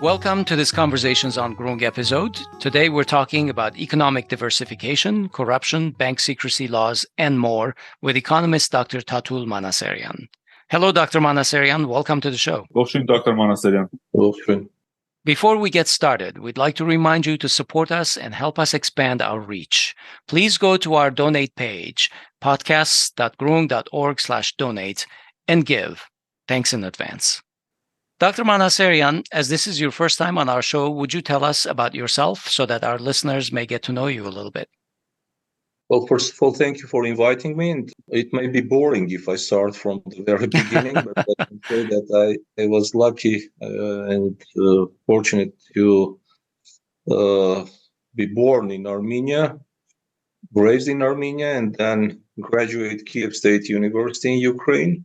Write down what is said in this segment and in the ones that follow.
Welcome to this Conversations on Groong episode. Today we're talking about economic diversification, corruption, bank secrecy laws, and more with economist Dr. Tatul Manaseryan. Hello, Dr. Manaseryan. Welcome to the show. Welcome, Dr. Manaseryan. Welcome. Before we get started, we'd like to remind you to support us and help us expand our reach. Please go to our donate page, podcasts.groong.org/donate, and give. Thanks in advance. Dr. Manaseryan, as this is your first time on our show, would you tell us about yourself so that our listeners may get to know you a little bit? Well, first of all, thank you for inviting me. And it may be boring if I start from the very beginning, but I can say that I was lucky and fortunate to be born in Armenia, raised in Armenia, and then graduate Kiev State University in Ukraine.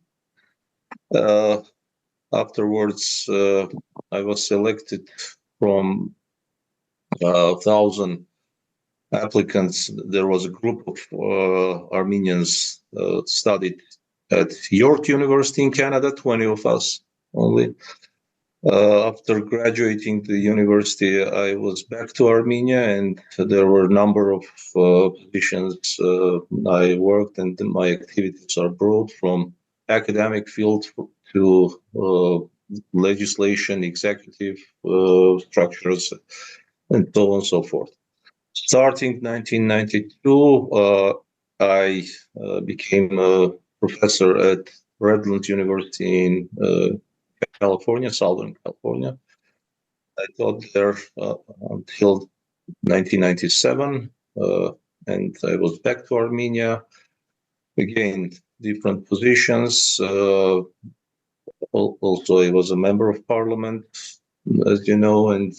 Afterwards, I was selected from 1,000 applicants. There was a group of Armenians studied at York University in Canada, 20 of us only. After graduating the university, I was back to Armenia, and there were a number of positions I worked, and my activities are broad from academic field to legislation, executive structures, and so on and so forth. Starting 1992, I became a professor at Redlands University in California, Southern California. I taught there until 1997, and I was back to Armenia. Again, different positions. Also, I was a member of parliament, as you know, and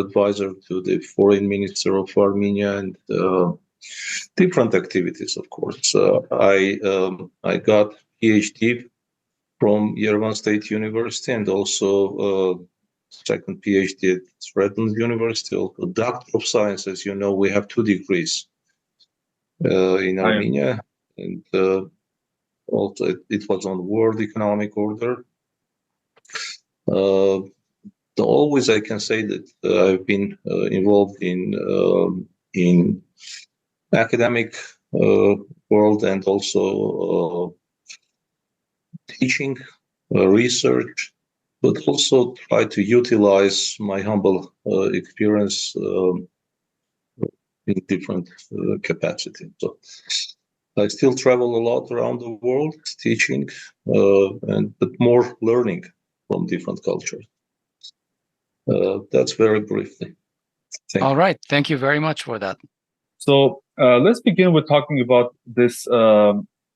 advisor to the foreign minister of Armenia, and different activities, of course. I got PhD from Yerevan State University, and also second PhD at Redlands University, also Doctor of Science. As you know, we have 2 degrees in Armenia, and also it was on World Economic Order. Always I can say that I've been involved in academic world, and also teaching, research, but also try to utilize my humble experience in different capacities. So I still travel a lot around the world, teaching, but more learning from different cultures. That's very briefly. All right. Thank you very much for that. So let's begin with talking about this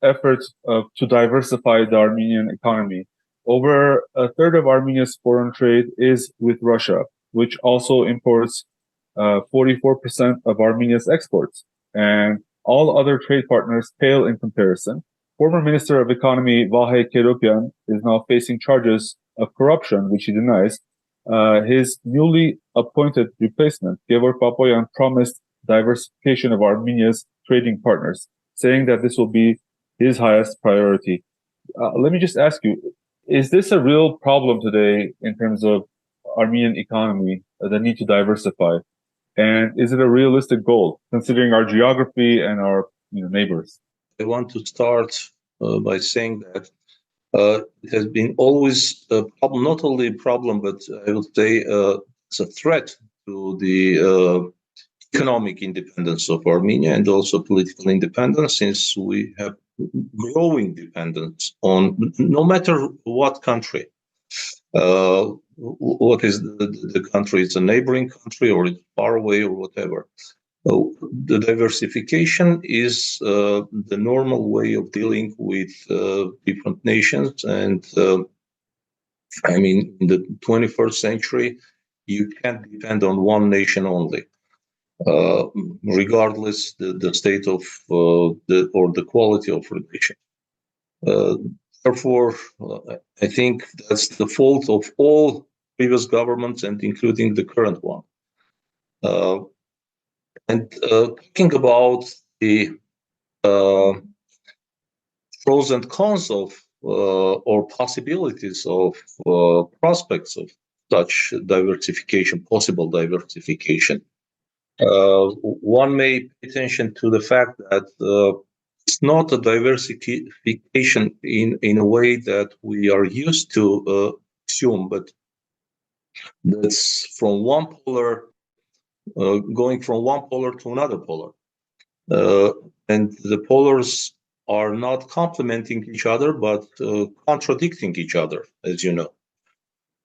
effort to diversify the Armenian economy. Over a third of Armenia's foreign trade is with Russia, which also imports 44% of Armenia's exports, and all other trade partners pale in comparison. Former Minister of Economy Hovik Manucharyan is now facing charges of corruption, which he denies. His newly appointed replacement, Gevorg Papoyan, promised diversification of Armenia's trading partners, saying that this will be his highest priority. Let me just ask you, is this a real problem today in terms of Armenian economy, the need to diversify? And is it a realistic goal, considering our geography and our neighbors? I want to start by saying that it has been always a problem, not only a problem, but I would say it's a threat to the economic independence of Armenia, and also political independence, since we have growing dependence on no matter what country. What is the country? It's a neighboring country, or it's far away, or whatever. The diversification is the normal way of dealing with different nations. And I mean, in the 21st century, you can't depend on one nation only, regardless the state of the quality of relation. Therefore, I think that's the fault of all previous governments, and including the current one. And talking about the pros and cons of or possibilities of prospects of such diversification, possible diversification. One may pay attention to the fact that it's not a diversification in a way that we are used to assume, but that's from one polar, going from one polar to another polar. And the polars are not complementing each other, but contradicting each other, as you know,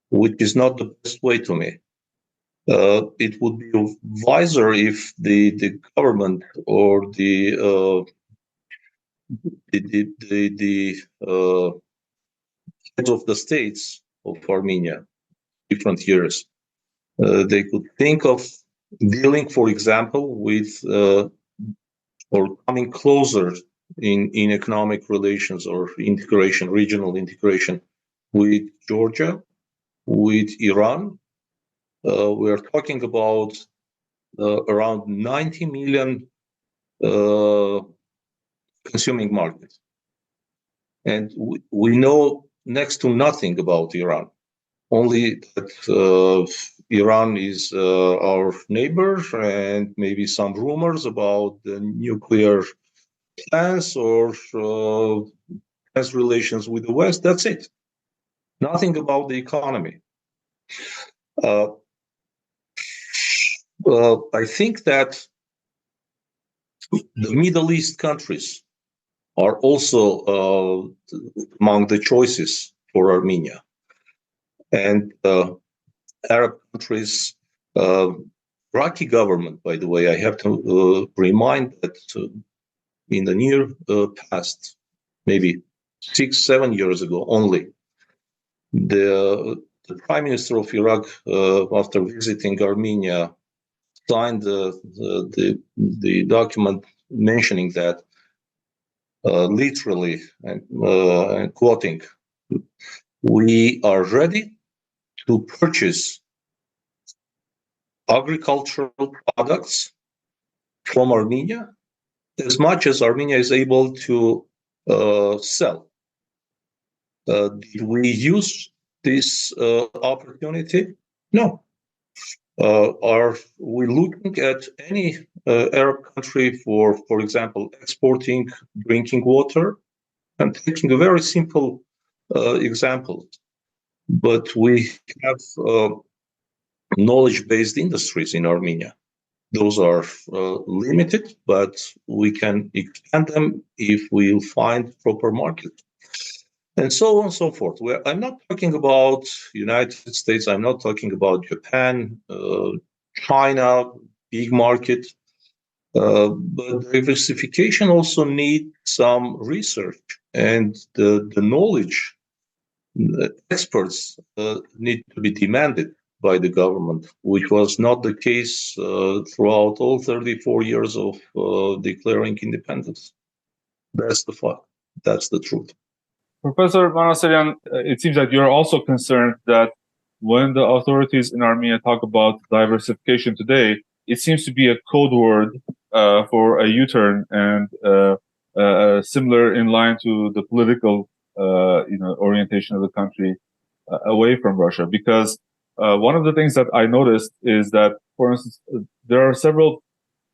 which is not the best way to me. It would be wiser if the government or the heads of the states of Armenia, different years, they could think of dealing, for example, with or coming closer in economic relations or integration, regional integration with Georgia, with Iran. We are talking about around 90 million consuming market. And we know next to nothing about Iran, only that Iran is our neighbor and maybe some rumors about the nuclear plans or plans relations with the West. That's it. Nothing about the economy. I think that the Middle East countries are also among the choices for Armenia. And Arab countries, Iraqi government, by the way, I have to remind that in the near past, maybe 6-7 years ago only, the Prime Minister of Iraq, after visiting Armenia, signed the document mentioning that literally, and quoting, we are ready to purchase agricultural products from Armenia as much as Armenia is able to sell. Did we use this opportunity? No. Are we looking at any Arab country for example, exporting drinking water? I'm taking a very simple example, but we have knowledge-based industries in Armenia. Those are limited, but we can expand them if we find proper market. And so on and so forth. I'm not talking about United States. I'm not talking about Japan, China, big market. But diversification also needs some research, and the knowledge, the experts need to be demanded by the government, which was not the case throughout all 34 years of declaring independence. That's the fact. That's the truth. Professor Manaseryan, it seems that you're also concerned that when the authorities in Armenia talk about diversification today, it seems to be a code word for a U-turn and similar in line to the political orientation of the country away from Russia. Because one of the things that I noticed is that, for instance, there are several,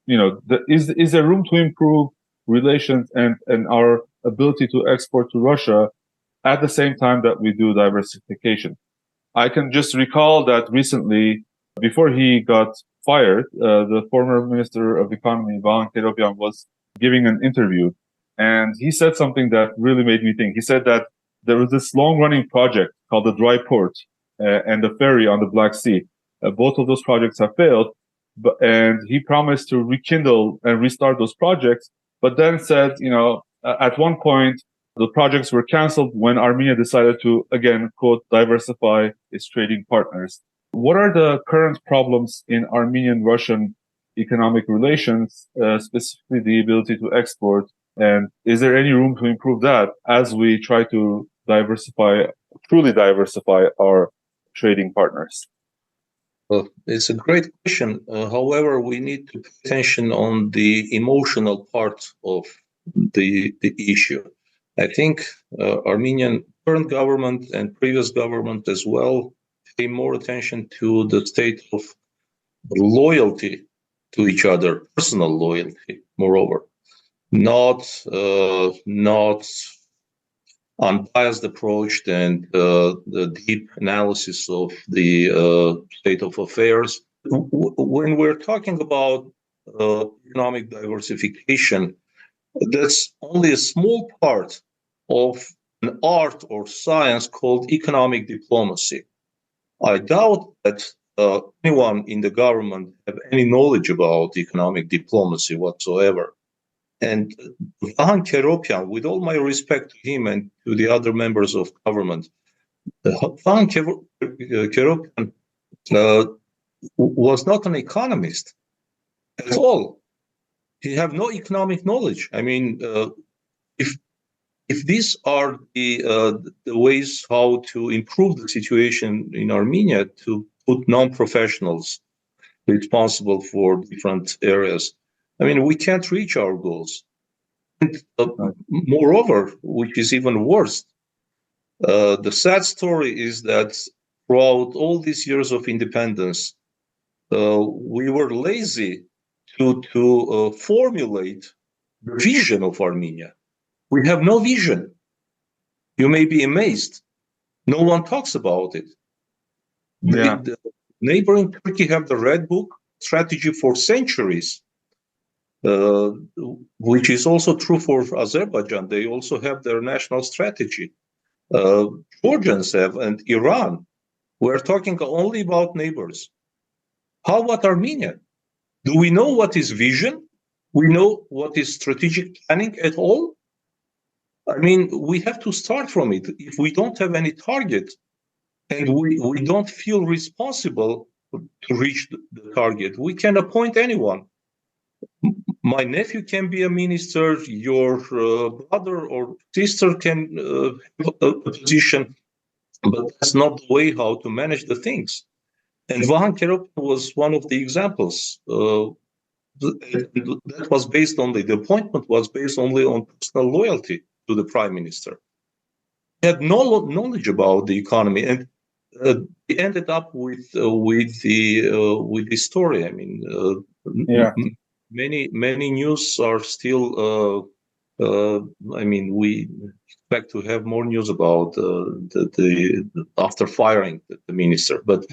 is there room to improve relations and our ability to export to Russia at the same time that we do diversification? I can just recall that recently, before he got fired, the former Minister of Economy, Papoyan, was giving an interview, and he said something that really made me think. He said that there was this long-running project called the Dry Port and the ferry on the Black Sea. Both of those projects have failed, and he promised to rekindle and restart those projects, but then said, at one point, the projects were canceled when Armenia decided to, again, quote, diversify its trading partners. What are the current problems in Armenian-Russian economic relations, specifically the ability to export? And is there any room to improve that as we try to truly diversify our trading partners? Well, it's a great question. However, we need to pay attention on the emotional part of the issue. I think Armenian current government and previous government as well pay more attention to the state of loyalty to each other, personal loyalty, moreover, not unbiased approach and the deep analysis of the state of affairs. When we're talking about economic diversification, that's only a small part of an art or science called economic diplomacy. I doubt that anyone in the government have any knowledge about economic diplomacy whatsoever. And Vahan Keropyan, with all my respect to him and to the other members of government, Vahan Keropyan was not an economist at all. He have no economic knowledge. I mean, if these are the ways how to improve the situation in Armenia, to put non-professionals responsible for different areas, I mean, we can't reach our goals. And moreover, which is even worse, the sad story is that throughout all these years of independence, we were lazy to formulate the vision of Armenia. We have no vision. You may be amazed. No one talks about it. Yeah. The neighboring Turkey have the Red Book strategy for centuries, which is also true for Azerbaijan. They also have their national strategy. Georgians have, and Iran. We're talking only about neighbors. How about Armenia? Do we know what is vision? We know what is strategic planning at all? I mean, we have to start from it. If we don't have any target and we don't feel responsible to reach the target, we can appoint anyone. My nephew can be a minister, your brother or sister can have a position, but that's not the way how to manage the things. And Vahan Keropyan was one of the examples. That was based only, the appointment was based only on personal loyalty to the prime minister. He had no knowledge about the economy, and he ended up with the story. I mean, many news are still. I mean, we expect to have more news about the after firing the minister. But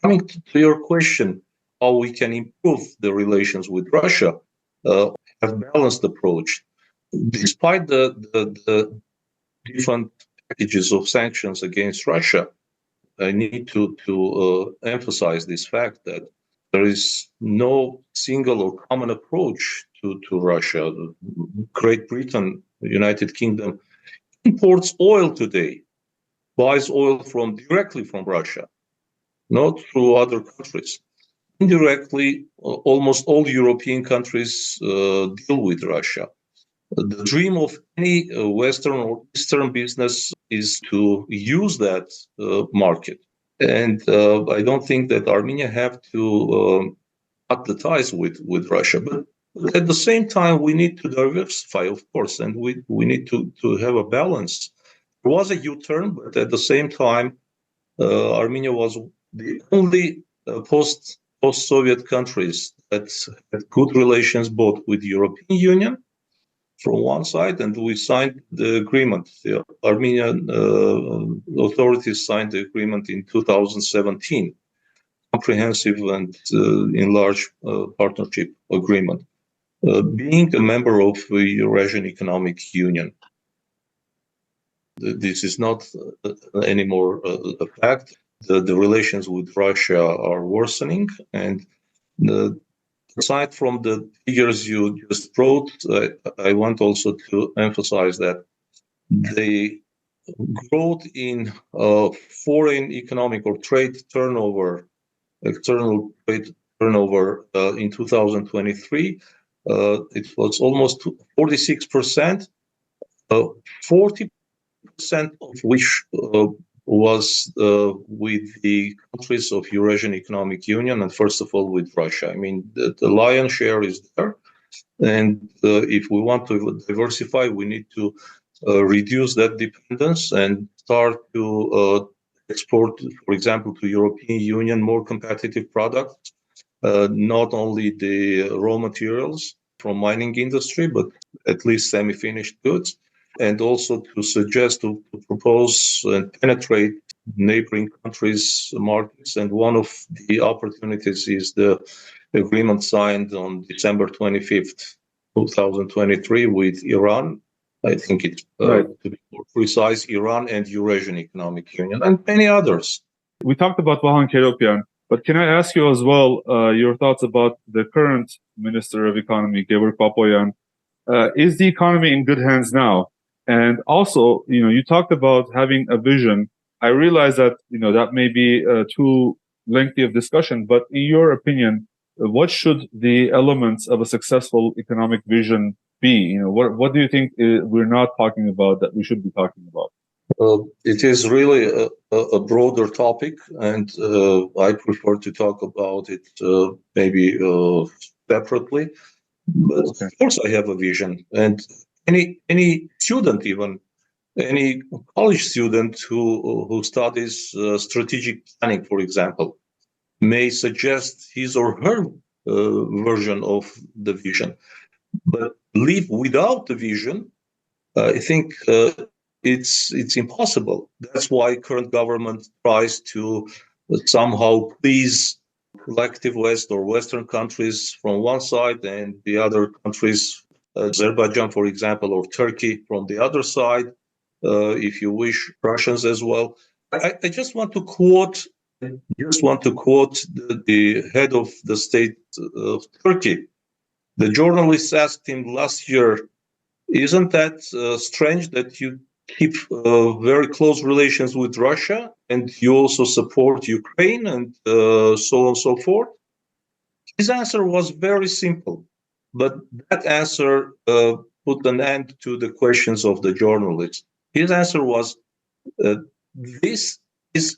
coming to your question, how we can improve the relations with Russia, have balanced approach, despite the different packages of sanctions against Russia. I need to emphasize this fact that there is no single or common approach to Russia. Great Britain, the United Kingdom, imports oil today, buys oil directly from Russia, not through other countries. Indirectly, almost all European countries deal with Russia. The dream of any Western or Eastern business is to use that market. And I don't think that Armenia have to cut the ties with Russia. But at the same time, we need to diversify, of course, and we need to have a balance. There was a U-turn, but at the same time, Armenia was the only post-Soviet countries that had good relations both with the European Union from one side, and we signed the agreement. The Armenian authorities signed the agreement in 2017, comprehensive and enlarged partnership agreement, being a member of the Eurasian Economic Union. This is not anymore a fact. The relations with Russia are worsening, and aside from the figures you just brought, I want also to emphasize that the growth in foreign economic or trade turnover, external trade turnover in 2023, it was almost 46%, 40% of which was with the countries of Eurasian Economic Union, and first of all with Russia. I mean, the lion's share is there, and if we want to diversify, we need to reduce that dependence and start to export, for example, to European Union more competitive products, not only the raw materials from mining industry, but at least semi-finished goods, and also to suggest to propose and penetrate neighboring countries' markets. And one of the opportunities is the agreement signed on December 25th, 2023 with Iran. I think it's, to be more precise, Iran and Eurasian Economic Union, and many others. We talked about Vahan Keropian, but can I ask you as well your thoughts about the current Minister of Economy, Gevorg Papoyan? Is the economy in good hands now? And also, you talked about having a vision. I realize that, that may be too lengthy of discussion, but in your opinion, what should the elements of a successful economic vision be? What do you think we're not talking about that we should be talking about? It is really a broader topic, and I prefer to talk about it maybe separately. But of course, I have a vision, and any student, even any college student who studies strategic planning, for example, may suggest his or her version of the vision. But live without the vision, I think it's impossible. That's why current government tries to somehow please collective West or Western countries from one side and the other countries, Azerbaijan, for example, or Turkey from the other side, if you wish, Russians as well. I just want to quote the head of the state of Turkey. The journalist asked him last year, isn't that strange that you keep very close relations with Russia and you also support Ukraine and so on and so forth? His answer was very simple, but that answer put an end to the questions of the journalist. His answer was, this is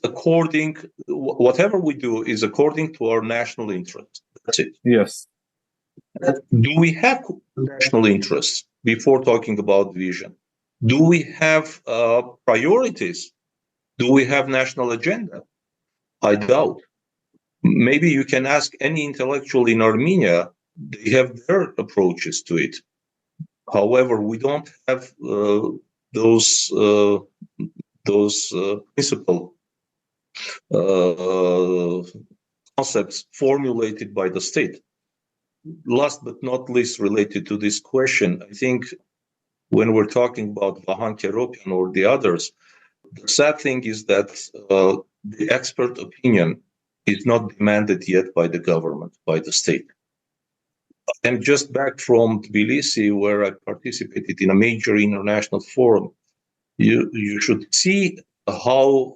whatever we do is according to our national interest. That's it. Yes. Do we have national interests before talking about vision? Do we have priorities? Do we have national agenda? I doubt. Maybe you can ask any intellectual in Armenia, they have their approaches to it. However, we don't have those principal concepts formulated by the state. Last but not least, related to this question, I think when we're talking about Vahan Keropian or the others, the sad thing is that the expert opinion is not demanded yet by the government, by the state. I'm just back from Tbilisi, where I participated in a major international forum. You should see how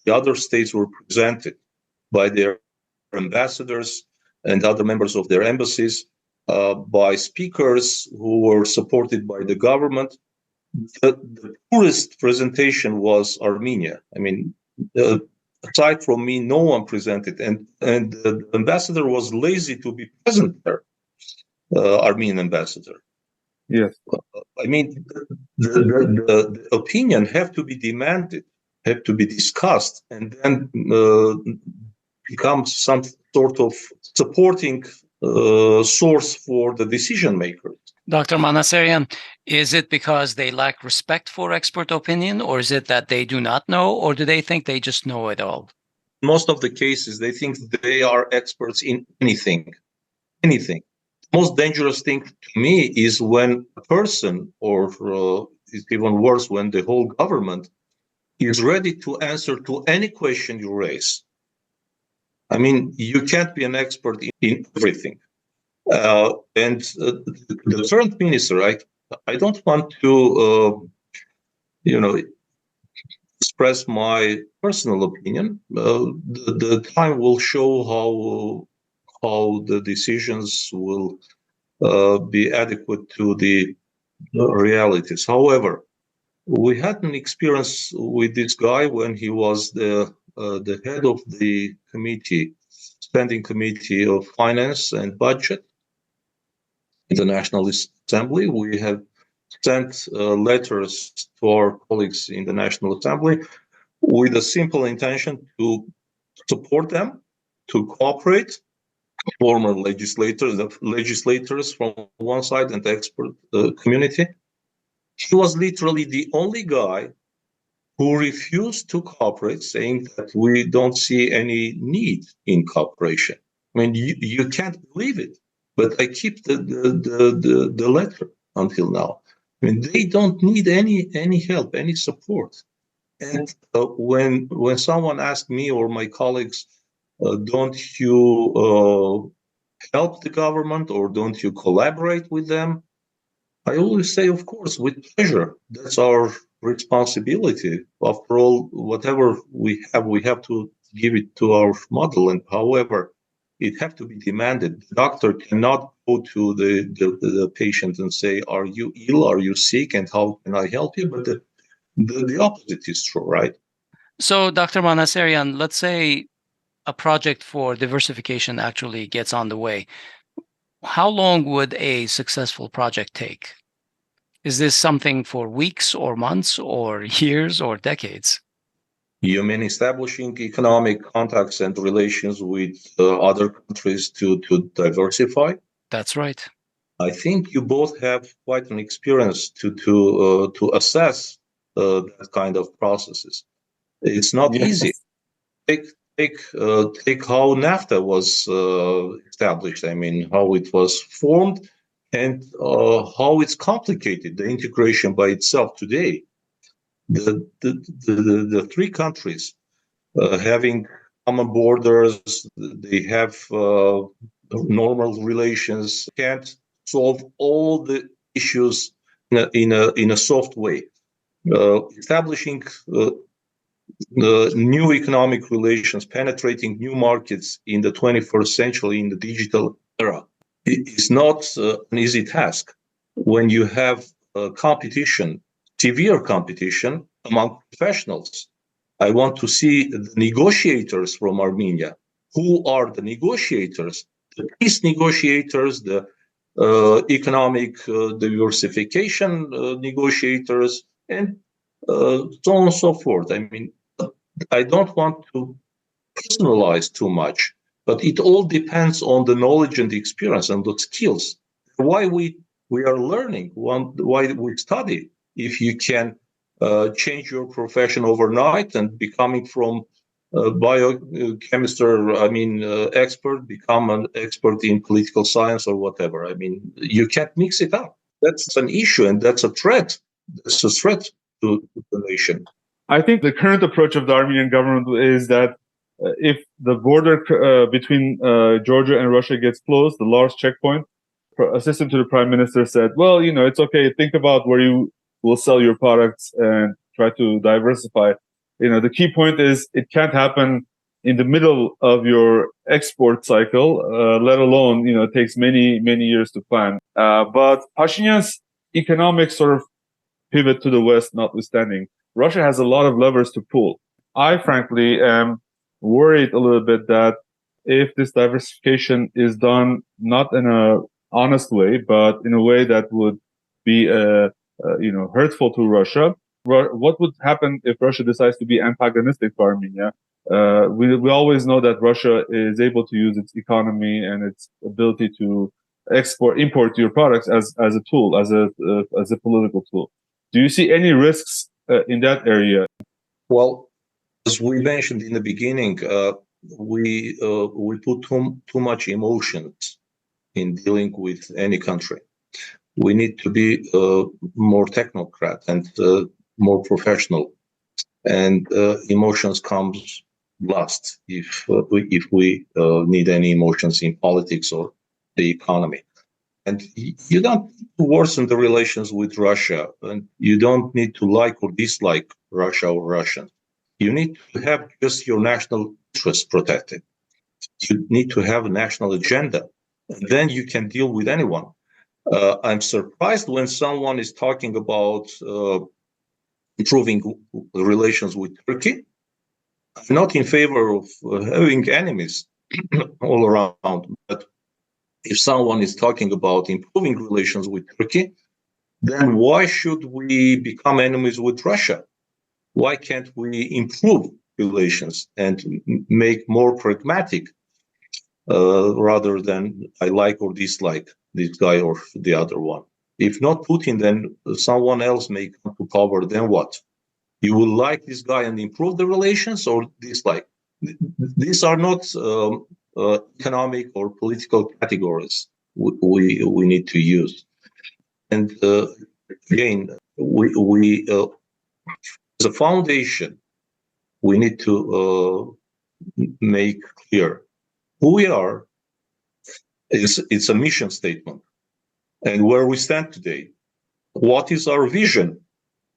the other states were presented by their ambassadors and other members of their embassies, by speakers who were supported by the government. The poorest presentation was Armenia. I mean, aside from me, no one presented, and the ambassador was lazy to be present there, Armenian ambassador. Yes. I mean, the opinion have to be demanded, have to be discussed, and then become some sort of supporting source for the decision makers. Dr. Manaseryan, is it because they lack respect for expert opinion, or is it that they do not know, or do they think they just know it all? Most of the cases, they think they are experts in anything. The most dangerous thing to me is when a person, or it's even worse, when the whole government is ready to answer to any question you raise. I mean, you can't be an expert in everything. And the current minister, I don't want to, express my personal opinion. The time will show how the decisions will be adequate to the realities. However, we had an experience with this guy when he was the head of the standing committee of finance and budget in the National Assembly. We have sent letters to our colleagues in the National Assembly with a simple intention to support them, to cooperate, former legislators from one side and the expert community. He was literally the only guy who refused to cooperate, saying that we don't see any need in cooperation. I mean, you can't believe it, but I keep the letter until now. I mean, they don't need any help, any support. And when someone asked me or my colleagues, don't you help the government or don't you collaborate with them? I always say, of course, with pleasure. That's our responsibility. After all, whatever we have to give it to our model. And however, it have to be demanded. The doctor cannot go to the patient and say, are you ill? Are you sick? And how can I help you? But the opposite is true, right? So, Dr. Manaseryan, let's say a project for diversification actually gets on the way. How long would a successful project take? Is this something for weeks or months or years or decades? You mean establishing economic contacts and relations with other countries to diversify? That's right. I think you both have quite an experience to assess that kind of processes. It's not easy. Take how NAFTA was established. I mean, how it was formed and how it's complicated, the integration by itself today. The three countries having common borders, they have normal relations, can't solve all the issues in a soft way. Establishing new economic relations, penetrating new markets in the 21st century in the digital era is not an easy task. When you have competition, severe competition among professionals, I want to see the negotiators from Armenia. Who are the negotiators? The peace negotiators, the economic diversification negotiators, and so on and so forth. I mean, I don't want to personalize too much, but it all depends on the knowledge and the experience and the skills. Why we are learning, why we study. If you can change your profession overnight and becoming from biochemist or expert, become an expert in political science or whatever. I mean, you can't mix it up. That's an issue and that's a threat. It's a threat to the nation. I think the current approach of the Armenian government is that if the border between Georgia and Russia gets closed, the last checkpoint, assistant to the prime minister said, well, it's okay. Think about where you will sell your products and try to diversify. The key point is it can't happen in the middle of your export cycle, let alone, it takes many, many years to plan. But Pashinyan's economic sort of pivot to the West notwithstanding, Russia has a lot of levers to pull. I frankly am worried a little bit that if this diversification is done not in a honest way, but in a way that would be, hurtful to Russia, what would happen if Russia decides to be antagonistic to Armenia? We always know that Russia is able to use its economy and its ability to import your products as a tool, as a political tool. Do you see any risks in that area? Well, as we mentioned in the beginning, we put too much emotions in dealing with any country. We need to be more technocrat and more professional, and emotions comes last if we need any emotions in politics or the economy. And you don't need to worsen the relations with Russia, and you don't need to like or dislike Russia or Russians. You need to have just your national interests protected. You need to have a national agenda, and then you can deal with anyone. I'm surprised when someone is talking about improving relations with Turkey. I'm not in favor of having enemies all around, but if someone is talking about improving relations with Turkey, then why should we become enemies with Russia? why can't we improve relations and make more pragmatic rather than I like or dislike this guy or the other one? If not Putin, then someone else may come to power. Then what? You will like this guy and improve the relations, or dislike? These are not economic or political categories we need to use. And again, we as a foundation, we need to make clear who we are. It's a mission statement, and where we stand today. What is our vision,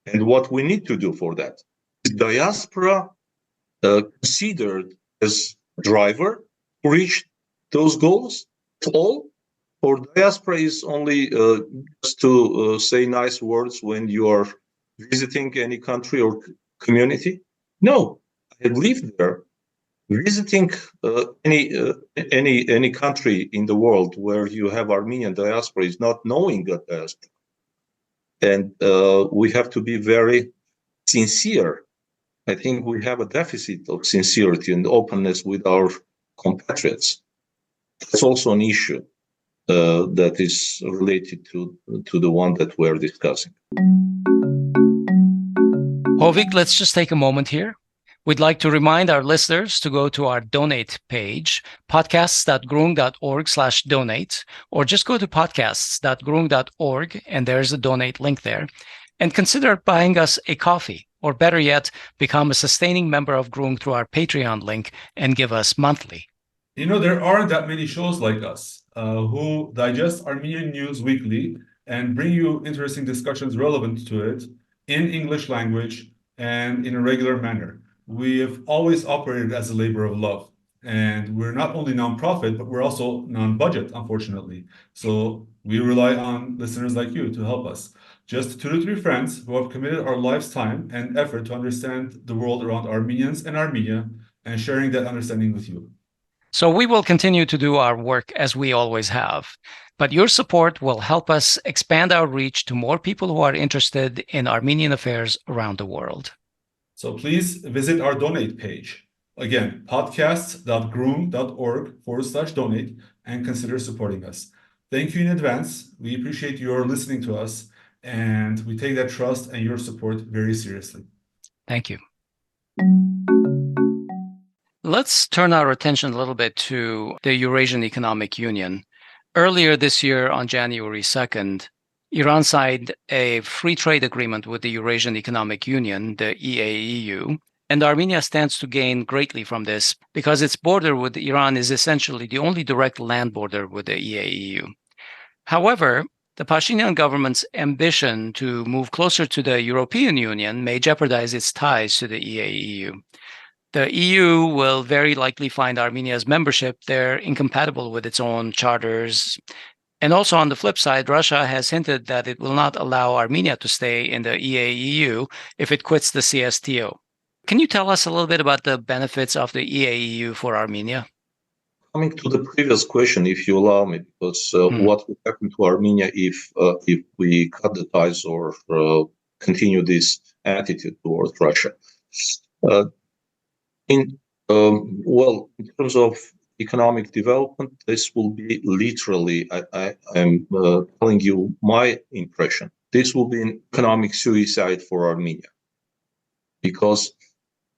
and what we need to do for that? Is diaspora considered as driver to reach those goals at all? Or diaspora is only just to say nice words when you are visiting any country or community? No, I have lived there. Visiting any country in the world where you have Armenian diaspora is not knowing that diaspora, and we have to be very sincere. I think we have a deficit of sincerity and openness with our compatriots. It's also an issue that is related to the one that we're discussing. Hovik, let's just take a moment here. We'd like to remind our listeners to go to our donate page, podcasts.groong.org/donate, or just go to podcasts.groong.org, and there's a donate link there, and consider buying us a coffee, or better yet, become a sustaining member of Groong through our Patreon link and give us monthly. You know, there aren't that many shows like us who digest Armenian news weekly and bring you interesting discussions relevant to it in English language and in a regular manner. We have always operated as a labor of love, and we're not only nonprofit, but we're also non-budget, unfortunately. So we rely on listeners like you to help us. Just 2 to 3 friends who have committed our life's time and effort to understand the world around Armenians and Armenia, and sharing that understanding with you. So we will continue to do our work as we always have, but your support will help us expand our reach to more people who are interested in Armenian affairs around the world. So please visit our donate page. Again, podcasts.groong.org/donate, and consider supporting us. Thank you in advance. We appreciate your listening to us, and we take that trust and your support very seriously. Thank you. Let's turn our attention a little bit to the Eurasian Economic Union. Earlier this year, on January 2nd, Iran signed a free trade agreement with the Eurasian Economic Union, the EAEU, and Armenia stands to gain greatly from this because its border with Iran is essentially the only direct land border with the EAEU. However, the Pashinyan government's ambition to move closer to the European Union may jeopardize its ties to the EAEU. The EU will very likely find Armenia's membership there incompatible with its own charters. And also on the flip side, Russia has hinted that it will not allow Armenia to stay in the EAEU if it quits the CSTO. Can you tell us a little bit about the benefits of the EAEU for Armenia? Coming to the previous question, if you allow me, because what would happen to Armenia if we cut the ties or continue this attitude towards Russia? In terms of economic development, this will be literally, I am telling you my impression, this will be an economic suicide for Armenia. Because,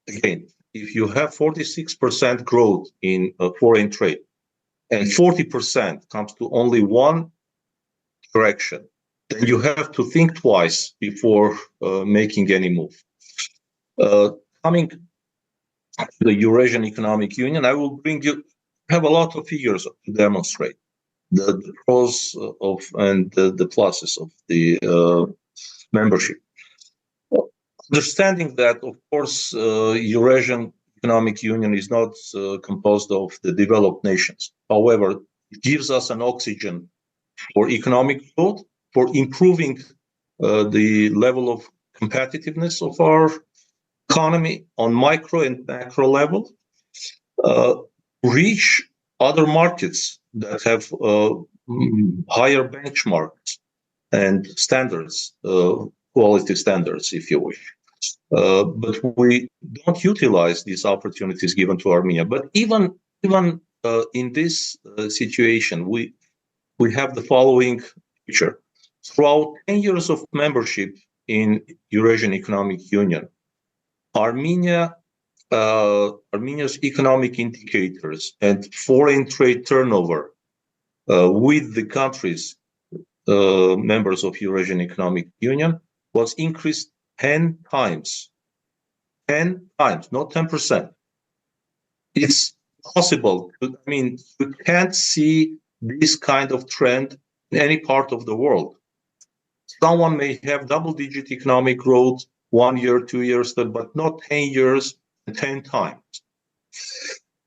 again, if you have 46% growth in foreign trade and 40% comes to only one direction, then you have to think twice before making any move. Coming to the Eurasian Economic Union, I will have a lot of figures to demonstrate the pros of and the pluses of the membership. Understanding that, of course, Eurasian Economic Union is not composed of the developed nations. However, it gives us an oxygen for economic growth, for improving the level of competitiveness of our economy on micro and macro level, reach other markets that have higher benchmarks and standards, quality standards, if you wish. But we don't utilize these opportunities given to Armenia. But even in this situation, we have the following picture. Throughout 10 years of membership in Eurasian Economic Union, Armenia's economic indicators and foreign trade turnover with the countries members of Eurasian Economic Union was increased 10 times. 10 times, not 10%. It's possible. You can't see this kind of trend in any part of the world. Someone may have double-digit economic growth 1 year, 2 years, but not 10 years, 10 times.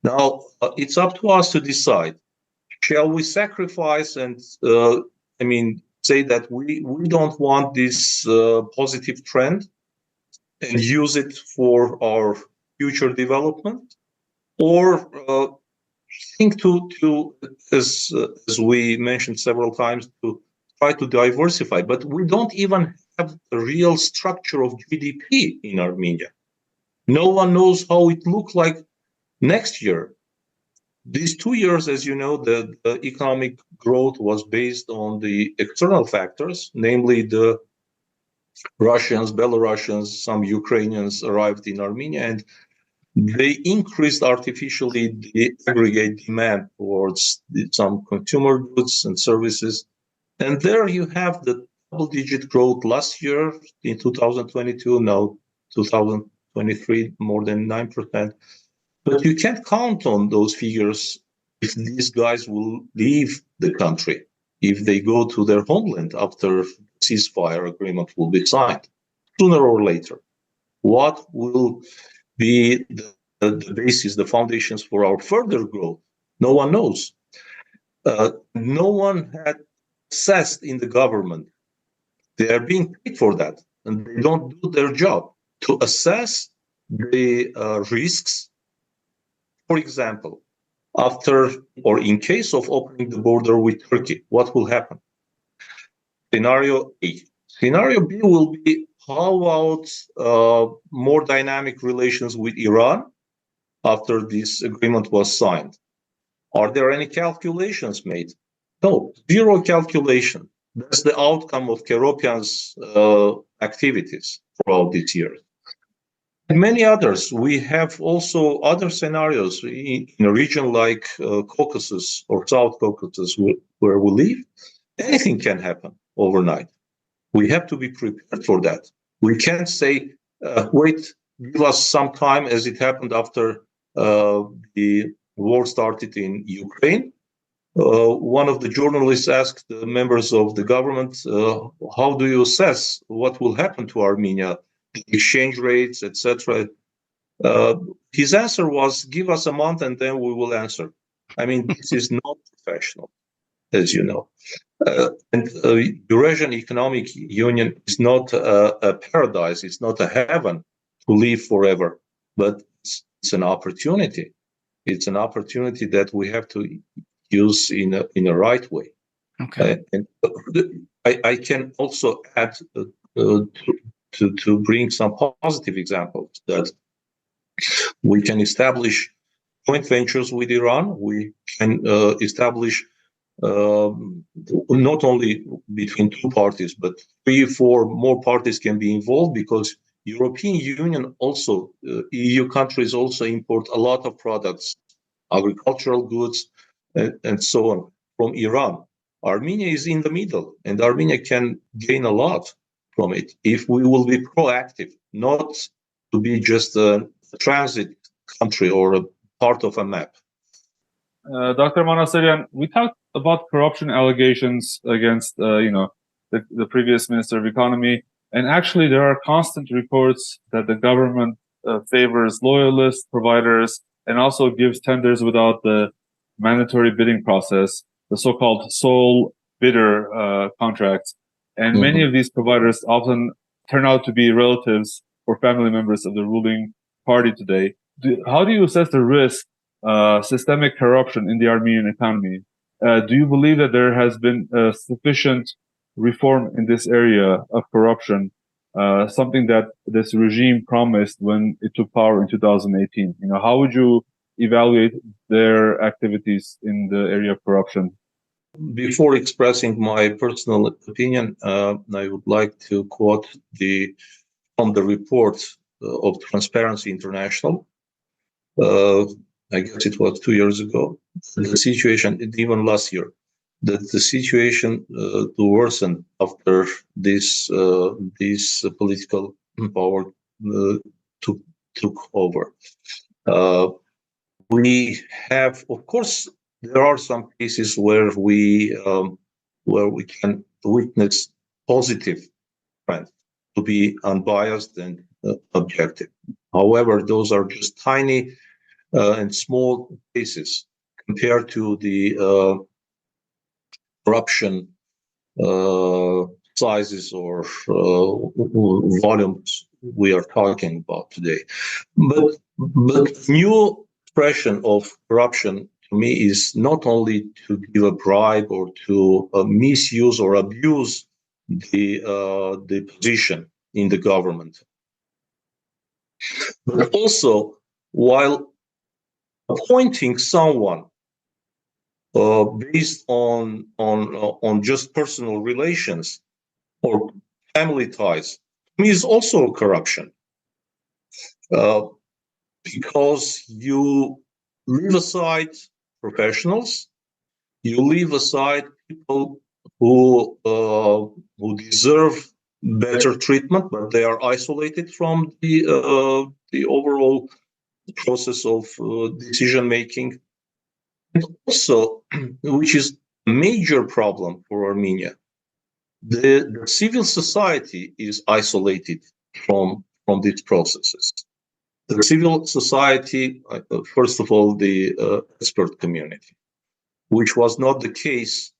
Now, it's up to us to decide. Shall we sacrifice and, say that we don't want this positive trend and use it for our future development? Or think to as we mentioned several times, to try to diversify, but we don't even have a real structure of GDP in Armenia. No one knows how it looks like next year. These 2 years, as you know, the economic growth was based on the external factors, namely the Russians, Belarusians, some Ukrainians arrived in Armenia, and they increased artificially the aggregate demand towards some consumer goods and services. And there you have the double-digit growth last year in 2022, now 2023, more than 9%. But you can't count on those figures if these guys will leave the country, if they go to their homeland after ceasefire agreement will be signed, sooner or later. What will be the basis, the foundations for our further growth? No one knows. No one had assessed in the government. They are being paid for that, and they don't do their job to assess the risks. For example, after or in case of opening the border with Turkey, what will happen? Scenario A. Scenario B will be, how about more dynamic relations with Iran after this agreement was signed? Are there any calculations made? No, zero calculation. That's the outcome of Keropyan's activities throughout this year. And many others. We have also other scenarios in a region like Caucasus or South Caucasus where we live. Anything can happen overnight. We have to be prepared for that. We can't say, wait, give us some time, as it happened after the war started in Ukraine. One of the journalists asked the members of the government, how do you assess what will happen to Armenia, the exchange rates, etc.? His answer was, give us a month and then we will answer. This is not professional, as you know. And Eurasian Economic Union is not a paradise. It's not a heaven to live forever, but it's an opportunity. It's an opportunity that we have to use in a right way. Okay. And I can also add to bring some positive examples that we can establish joint ventures with Iran. We can establish not only between two parties, but 3 or 4 more parties can be involved, because European Union also, EU countries also import a lot of products, agricultural goods, and so on from Iran. Armenia is in the middle, and Armenia can gain a lot from it if we will be proactive, not to be just a transit country or a part of a map. Dr. Manaseryan, we talked about corruption allegations against, the previous Minister of Economy, and actually there are constant reports that the government favors loyalist providers and also gives tenders without the mandatory bidding process, the so-called sole bidder contracts. And many of these providers often turn out to be relatives or family members of the ruling party today. How do you assess the risk systemic corruption in the Armenian economy? Do you believe that there has been sufficient reform in this area of corruption something that this regime promised when it took power in 2018. How would you evaluate their activities in the area of corruption? Before expressing my personal opinion, I would like to quote from the report of Transparency International. I guess it was 2 years ago. The situation, even last year, that the situation worsened after this political power took over. We have, of course, there are some cases where we can witness positive trends to be unbiased and objective. However, those are just tiny and small cases compared to the corruption sizes or volumes we are talking about today. But new expression of corruption to me is not only to give a bribe or to misuse or abuse the position in the government, but also while appointing someone based on just personal relations or family ties, to me is also corruption, because you leave aside professionals, you leave aside people who deserve better treatment, but they are isolated from the overall process of decision making. And also, which is a major problem for Armenia, the civil society is isolated from these processes. The civil society, first of all, the expert community, which was not the case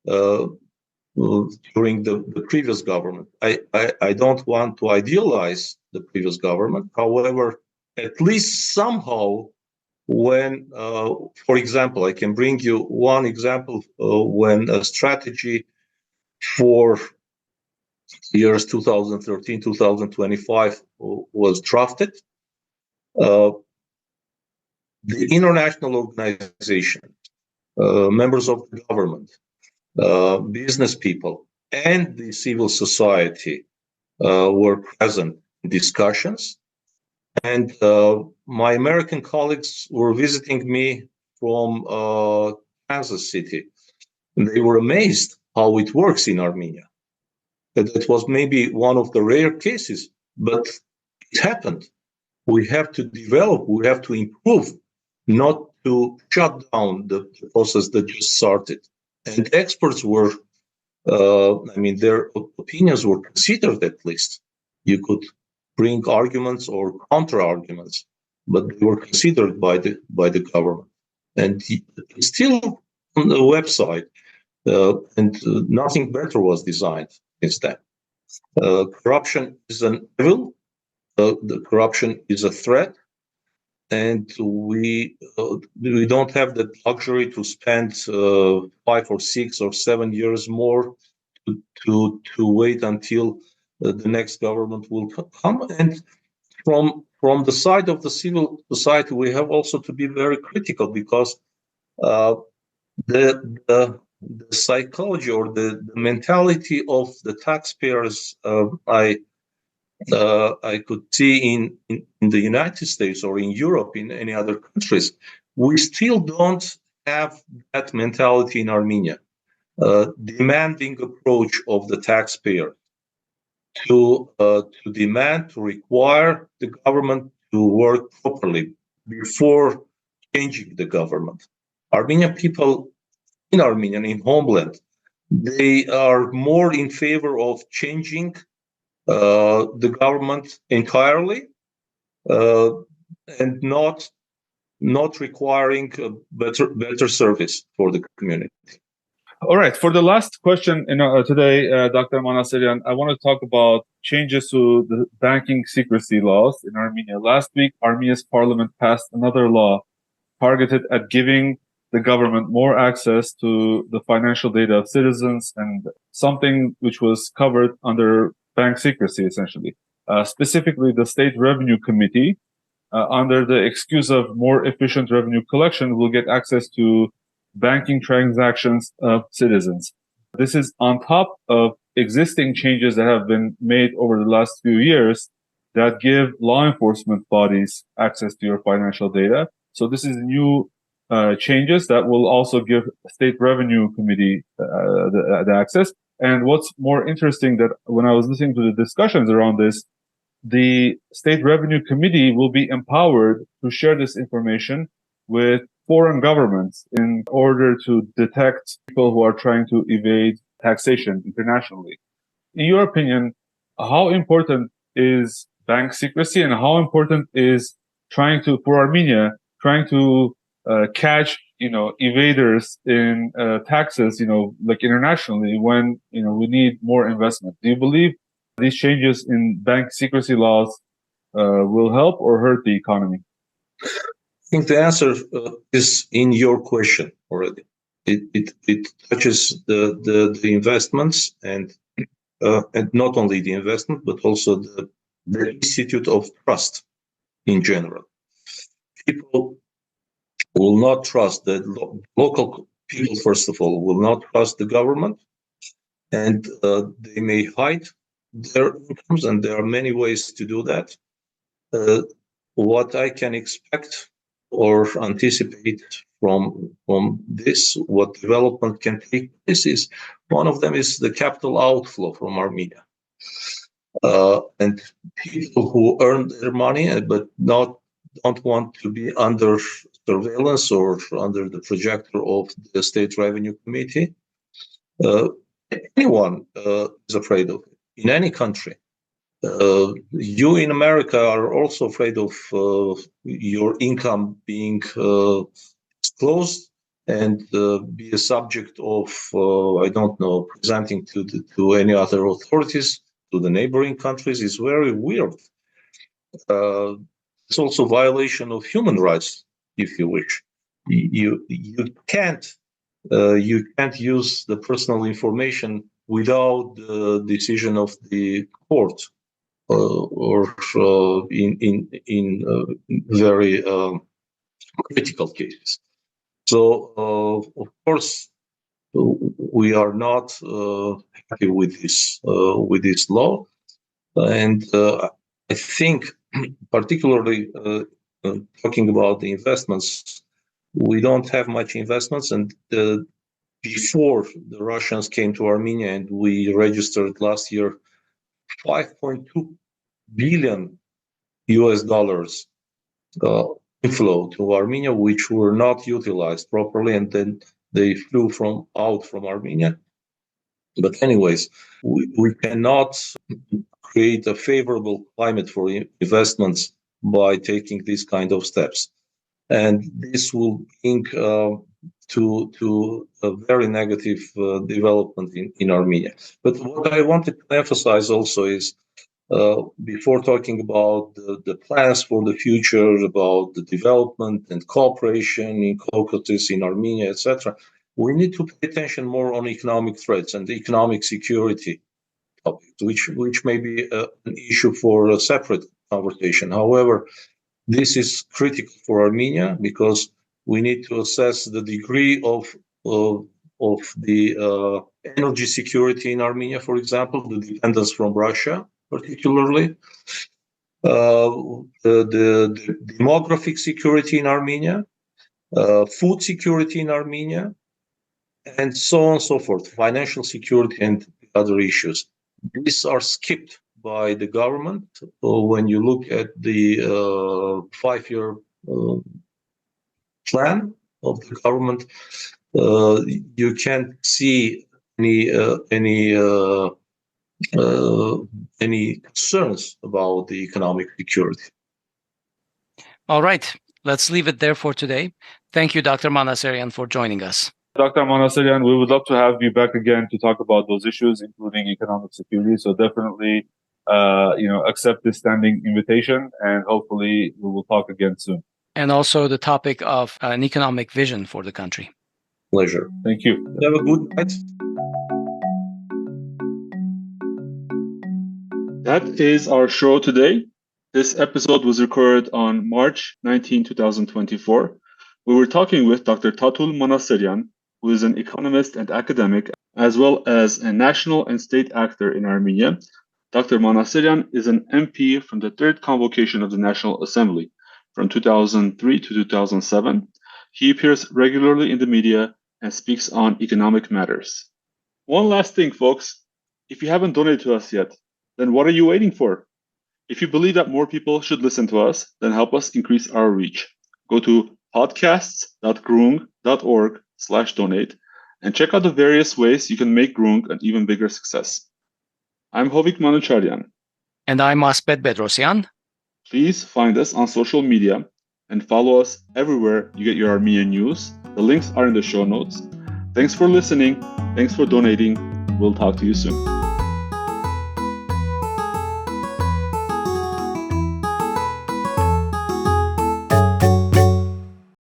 during the previous government. I don't want to idealize the previous government. However, at least somehow, when, for example, I can bring you one example when a strategy for years 2013, 2025 was drafted. The international organization, members of the government, business people, and the civil society were present in discussions. And my American colleagues were visiting me from Kansas City, and they were amazed how it works in Armenia. That it was maybe one of the rare cases, but it happened. We have to develop, we have to improve, not to shut down the process that just started. And experts were, their opinions were considered at least. You could bring arguments or counter arguments, but they were considered by the government. And it's still on the website, and nothing better was designed since then. Corruption is an evil. The corruption is a threat, and we don't have the luxury to spend 5 or 6 or 7 years more to wait until the next government will come. And from the side of the civil society, we have also to be very critical, because the psychology or the mentality of the taxpayers, I could see in the United States or in Europe, in any other countries, we still don't have that mentality in Armenia. Demanding approach of the taxpayer to demand, to require the government to work properly before changing the government. Armenian people in Armenia, in homeland, they are more in favor of changing the government entirely, and not requiring better service for the community. All right. For the last question today, Dr. Manaseryan, I want to talk about changes to the banking secrecy laws in Armenia. Last week, Armenia's parliament passed another law targeted at giving the government more access to the financial data of citizens, and something which was covered under bank secrecy, essentially. Specifically, the State Revenue Committee, under the excuse of more efficient revenue collection, will get access to banking transactions of citizens. This is on top of existing changes that have been made over the last few years that give law enforcement bodies access to your financial data. So this is new changes that will also give State Revenue Committee the access. And what's more interesting, that when I was listening to the discussions around this, the State Revenue Committee will be empowered to share this information with foreign governments in order to detect people who are trying to evade taxation internationally. In your opinion, how important is bank secrecy, and how important is for Armenia, trying to catch, evaders in taxes, like internationally, when, we need more investment? Do you believe these changes in bank secrecy laws will help or hurt the economy? I think the answer is in your question already. It touches the investments and not only the investment, but also the institute of trust in general. People will not trust the local people, first of all, will not trust the government, and they may hide their incomes, and there are many ways to do that. What I can expect or anticipate from this, what development can take place, is one of them is the capital outflow from Armenia. And people who earn their money but don't want to be under surveillance or under the projector of the State Revenue Committee. Anyone is afraid of it in any country. You in America are also afraid of your income being disclosed and be a subject of, presenting to any other authorities, to the neighboring countries. Is very weird. It's also a violation of human rights, if you wish. You can't use the personal information without the decision of the court, or in very critical cases. So, of course, we are not happy with this law, and I think, particularly talking about the investments, we don't have much investments, and before the Russians came to Armenia, and we registered last year $5.2 billion inflow to Armenia, which were not utilized properly, and then they flew out from Armenia. But anyways, we cannot create a favorable climate for investments by taking these kind of steps, and this will bring to a very negative development in Armenia. But what I wanted to emphasize also is, before talking about the plans for the future, about the development and cooperation in Caucasus, in Armenia, etc., we need to pay attention more on economic threats and economic security topics, which may be an issue for a separate conversation. However, this is critical for Armenia because we need to assess the degree of the energy security in Armenia, for example, the dependence from Russia, particularly, the demographic security in Armenia, food security in Armenia, and so on and so forth, financial security and other issues. These are skipped by the government. When you look at the 5-year plan of the government, you can't see any concerns about the economic security. All right, let's leave it there for today. Thank you, Dr. Manaseryan, for joining us. Dr. Manaseryan, we would love to have you back again to talk about those issues, including economic security. So definitely, accept this standing invitation, and hopefully we will talk again soon. And also the topic of an economic vision for the country. Pleasure. Thank you. Have a good night. That is our show today. This episode was recorded on March 19, 2024. We were talking with Dr. Tatul Manaseryan, who is an economist and academic, as well as a national and state actor in Armenia. Dr. Manaseryan is an MP from the third convocation of the National Assembly from 2003 to 2007. He appears regularly in the media and speaks on economic matters. One last thing, folks. If you haven't donated to us yet, then what are you waiting for? If you believe that more people should listen to us, then help us increase our reach. Go to podcasts.groong.org/donate and check out the various ways you can make Groong an even bigger success. I'm Hovik Manucharyan. And I'm Asbed Bedrossian. Please find us on social media and follow us everywhere you get your Armenian news. The links are in the show notes. Thanks for listening. Thanks for donating. We'll talk to you soon.